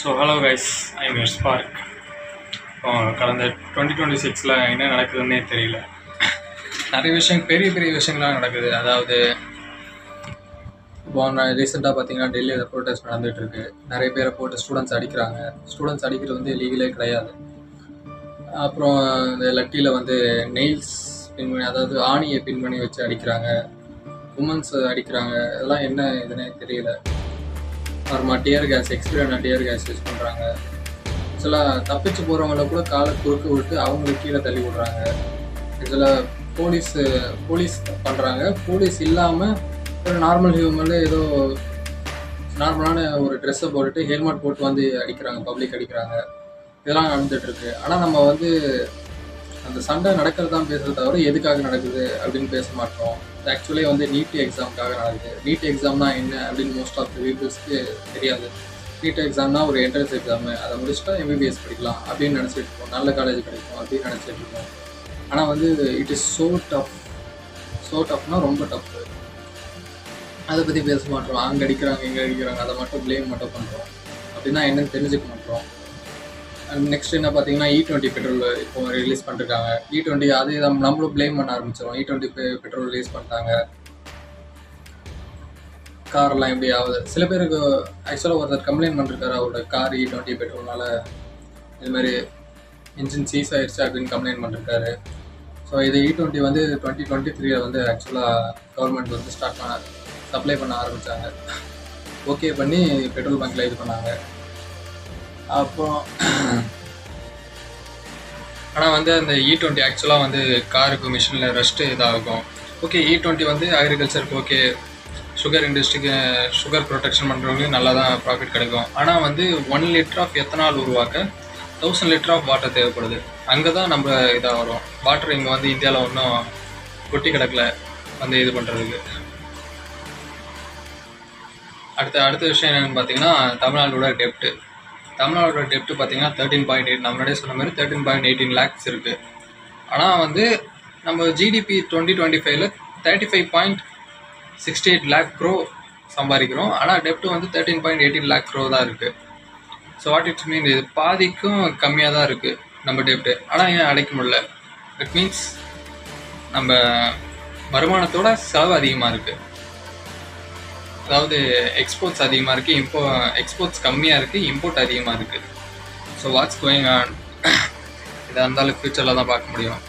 So hello guys, I'm your spark. கடந்த 2026 என்ன நடக்குதுன்னே தெரியல. நிறைய விஷயம், பெரிய பெரிய விஷயங்கள்லாம் நடக்குது. அதாவது இப்போ ரீசெண்டாக பார்த்தீங்கன்னா டெல்லியில் ப்ரோட்டஸ்ட் நடந்துகிட்ருக்கு. நிறைய பேரை போட்டு ஸ்டூடெண்ட்ஸ் அடிக்கிறாங்க. ஸ்டூடெண்ட்ஸ் அடிக்கிறது வந்து லீகலே கிடையாது. அப்புறம் இந்த லட்டியில் வந்து நெயில்ஸ் பின் பண்ணி, அதாவது ஆணியை பின் பண்ணி வச்சு அடிக்கிறாங்க. உமன்ஸ் அடிக்கிறாங்க. இதெல்லாம் என்ன இதுன்னே தெரியல. அப்புறமா dear case, எக்ஸ்பீரியன் dear case use பண்ணுறாங்க. சில தப்பிச்சு போகிறவங்கள கூட காலை குறுக்க விட்டு அவங்களுக்கு கீழே தள்ளி விடுறாங்க. இதில் போலீஸ் பண்ணுறாங்க. போலீஸ் இல்லாமல் ஒரு நார்மல் ஹியூமனில் ஏதோ நார்மலான ஒரு ட்ரெஸ்ஸை போட்டுட்டு ஹெல்மெட் போட்டு வந்து அடிக்கிறாங்க, பப்ளிக் அடிக்கிறாங்க. இதெல்லாம் நடந்துகிட்ருக்கு. ஆனால் நம்ம வந்து அந்த சண்டை நடக்கிறது தான் பேசுகிறத தவிர எதுக்காக நடக்குது அப்படின்னு பேச மாட்டோம். ஆக்சுவலி வந்து நீட் எக்ஸாமுக்காக நடக்குது. நீட் எக்ஸாம்னா என்ன அப்படின்னு மோஸ்ட் ஆஃப் த பீப்புள்ஸ்க்கு தெரியாது. நீட் எக்ஸாம்னா ஒரு என்ட்ரன்ஸ் எக்ஸாமு, அதை முடிச்சுட்டா எம்பிபிஎஸ் படிக்கலாம் அப்படின்னு நினச்சிட்டு இருக்கோம். நல்ல காலேஜ் கிடைக்கும் அப்படின்னு நினச்சிட்டு இருக்கோம். ஆனால் வந்து இட் இஸ் ஸோ டஃப்னா ரொம்ப டஃப்பு. அதை பற்றி பேச மாட்டோம். அங்கே அடிக்கிறாங்க, இங்கே அடிக்கிறாங்க, அதை மட்டும் ப்ளேம் மட்டும் பண்ணுறோம். அப்படின்னா என்னன்னு தெரிஞ்சுக்க மாட்டோம். அண்ட் நெக்ஸ்ட் என்ன பார்த்தீங்கன்னா E20 பெட்ரோல் இப்போ ரிலீஸ் பண்ணிருக்காங்க. E20 அது நம்மளும் ப்ளேம் பண்ண ஆரம்பிச்சிடும். E20 பெட்ரோல் ரிலீஸ் பண்ணிட்டாங்க, காரெல்லாம் எப்படி ஆகுது. சில பேருக்கு ஆக்சுவலாக ஒருத்தர் கம்ப்ளைண்ட் பண்ணிருக்காரு, அவரோட கார் E20 பெட்ரோல்னால இதுமாதிரி இன்ஜின் சீஸ் ஆயிடுச்சு அப்படின்னு கம்ப்ளைண்ட் பண்ணிருக்காரு. ஸோ இது E20 வந்து 2023 வந்து ஆக்சுவலாக கவர்மெண்ட் வந்து சப்ளை பண்ண ஆரம்பித்தாங்க. ஓகே பண்ணி பெட்ரோல் பங்க்கில் இது பண்ணாங்க. அப்புறம் ஆனால் வந்து அந்த E20 ஆக்சுவலாக வந்து காருக்கு மிஷினில் ரெஸ்ட்டு இதாகும். ஓகே, E20 வந்து அக்ரிகல்ச்சருக்கு ஓகே, சுகர் இண்டஸ்ட்ரிக்கு சுகர் ப்ரொடெக்ஷன் பண்ணுறவங்களுக்கு நல்லா தான் ப்ராஃபிட் கிடைக்கும். ஆனால் வந்து 1 லிட்டர் ஆஃப் எத்தனால் உருவாக்க 1000 லிட்டர் ஆஃப் வாட்டர் தேவைப்படுது. அங்கே தான் நம்ம இதாக வரும். வாட்டர் இங்கே வந்து இந்தியாவில் ஒன்றும் கொட்டி கிடக்கல வந்து இது பண்ணுறதுக்கு. அடுத்த விஷயம் என்னென்னு பார்த்தீங்கன்னா தமிழ்நாடோட டெப்ட்டு பார்த்தீங்கன்னா 13.8, நம்மளே சொன்ன மாதிரி 13.18 lakhs இருக்குது. ஆனால் வந்து நம்ம ஜிடிபி 2025 35.68 lakh crore சம்பாதிக்கிறோம். ஆனால் டெப்ட்டு வந்து 13.18 lakh crore தான் இருக்குது. ஸோ வாட் இட்ஸ் மீன், இது பாதிக்கும் கம்மியாக தான் இருக்குது நம்ம டெப்ட்டு. ஆனால் ஏன் அடைக்க முடியல? இட் மீன்ஸ் நம்ம வருமானத்தோட செலவு அதிகமாக இருக்குது. அதாவது எக்ஸ்போர்ட்ஸ் அதிகமாக இருக்குது, எக்ஸ்போர்ட்ஸ் கம்மியாக இருக்குது, இம்போர்ட் அதிகமாக இருக்குது. So what's going on? இதாக இருந்தாலும் ஃப்யூச்சரில் தான் பார்க்க முடியும்.